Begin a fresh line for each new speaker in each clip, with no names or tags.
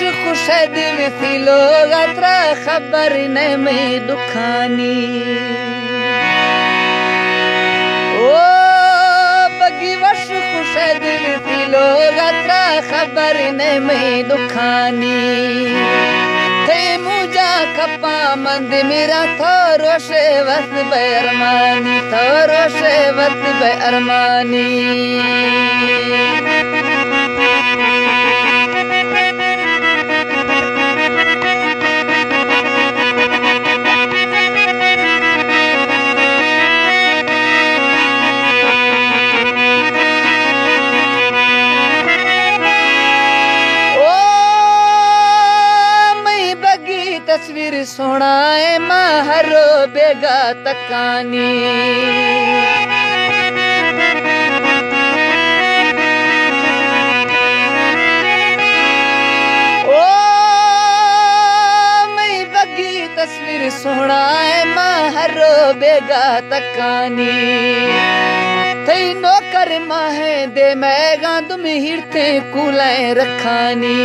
खुशे दिल थी लोग अत्रा खबर ने में दुखानी ओ बगी वश खुशे दिल थी लोग अत्रा खबर ने में दुखानी थे मुझा खपा मंद मेरा थोरो शेवत बेअरमानी थोरो शेवत बेअरमानी तस्वीर सुनाए महरो बेगा तकानी ओ मैं बगी तस्वीर सुनाए महरो बेगा तकानी थई नौकर माहे दे मैगा तुम हिरते कुलाए रखानी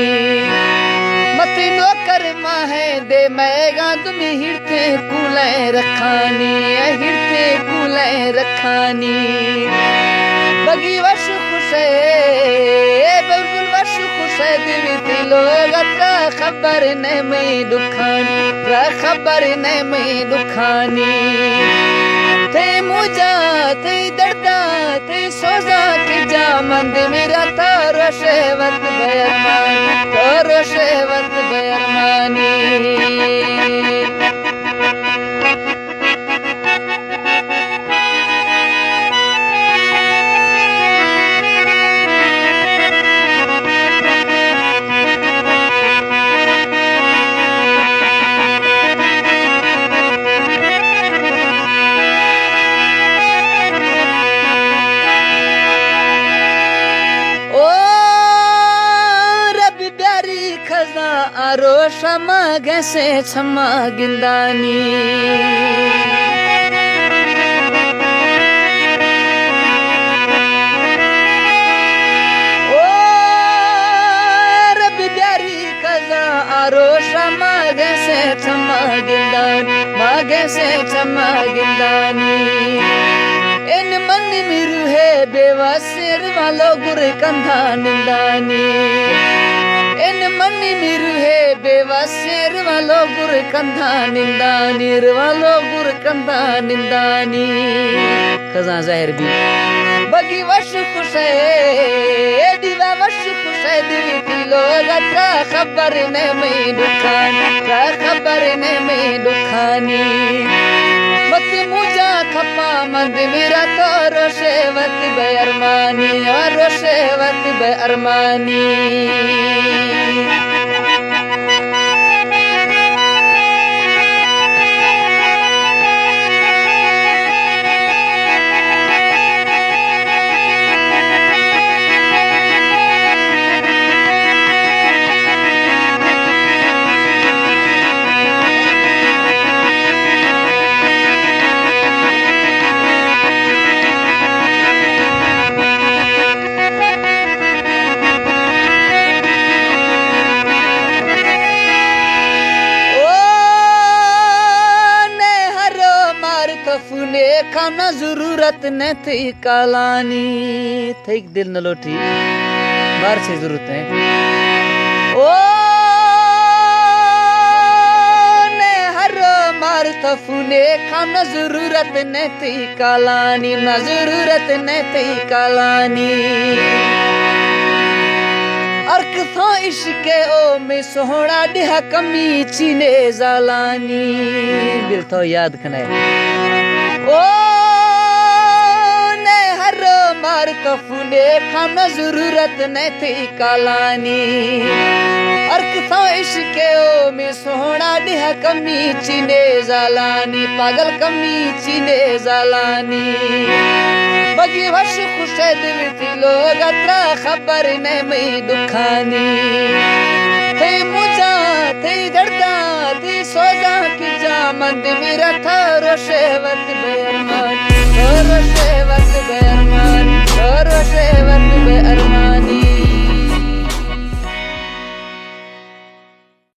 मत नौकर माहे दे मैगा तुम हिरते कुलाए रखानी हिरते कुलाए रखानी बगी वश खुशे बिल्कुल वश खुशे दिल लोग अत्रा खबर ने में दुखानी रा खबर ने में दुखानी थे मुझा थे दर्दा थे सोजा के जा मंद मेरा तारो शेवत बेअरमानी तारो शेवत बेअरमानी आरो शमा गैसे क्षमा गिंदानी ओ रब प्यारी खजा आरो शमा गैसे क्षमा गिंदानी मागे से क्षमा गिंदानी इन मन मिरु है बेवसिर वालो गुर कंधा निंदानी इन मनी मिरु है बेवसिर वालो गुर कंधा निंदानी वालो गुर कंधा निंदानी खजा जाहिर भी बगी वश खुशे दीवा वश खुशे दिल की लोग अत्रा खबर ने में दुखानी रा खबर ने में दुखानी मत मुझा खपा मंद मेरा तोरो शेवत बेअरमानी और शेवत बेअरमानी फूले खाना जरूरत न थी कालानी थे दिल न लोठी बार से जरूरत है ओ ने हर मार था फूले खाना जरूरत न थी कालानी ना जरूरत न थी कालानी अर्क था इश्के ओ में सोहना डिहा कमी चीने जालानी दिल तो याद कने ओ ने हर मार कफूले खाना जरूरत न थी कालानी अर्क था इश्के ओ में सोहना डिहा कमी चीने जालानी पागल कमी चीने जालानी बगी वश खुशे दिल थी लोग अत्रा खबर ने में दुखानी थे मुझा थे दर्दा थी सोजा की जा मंद मेरा थारो शेवत बेअरमानी थारो शेवत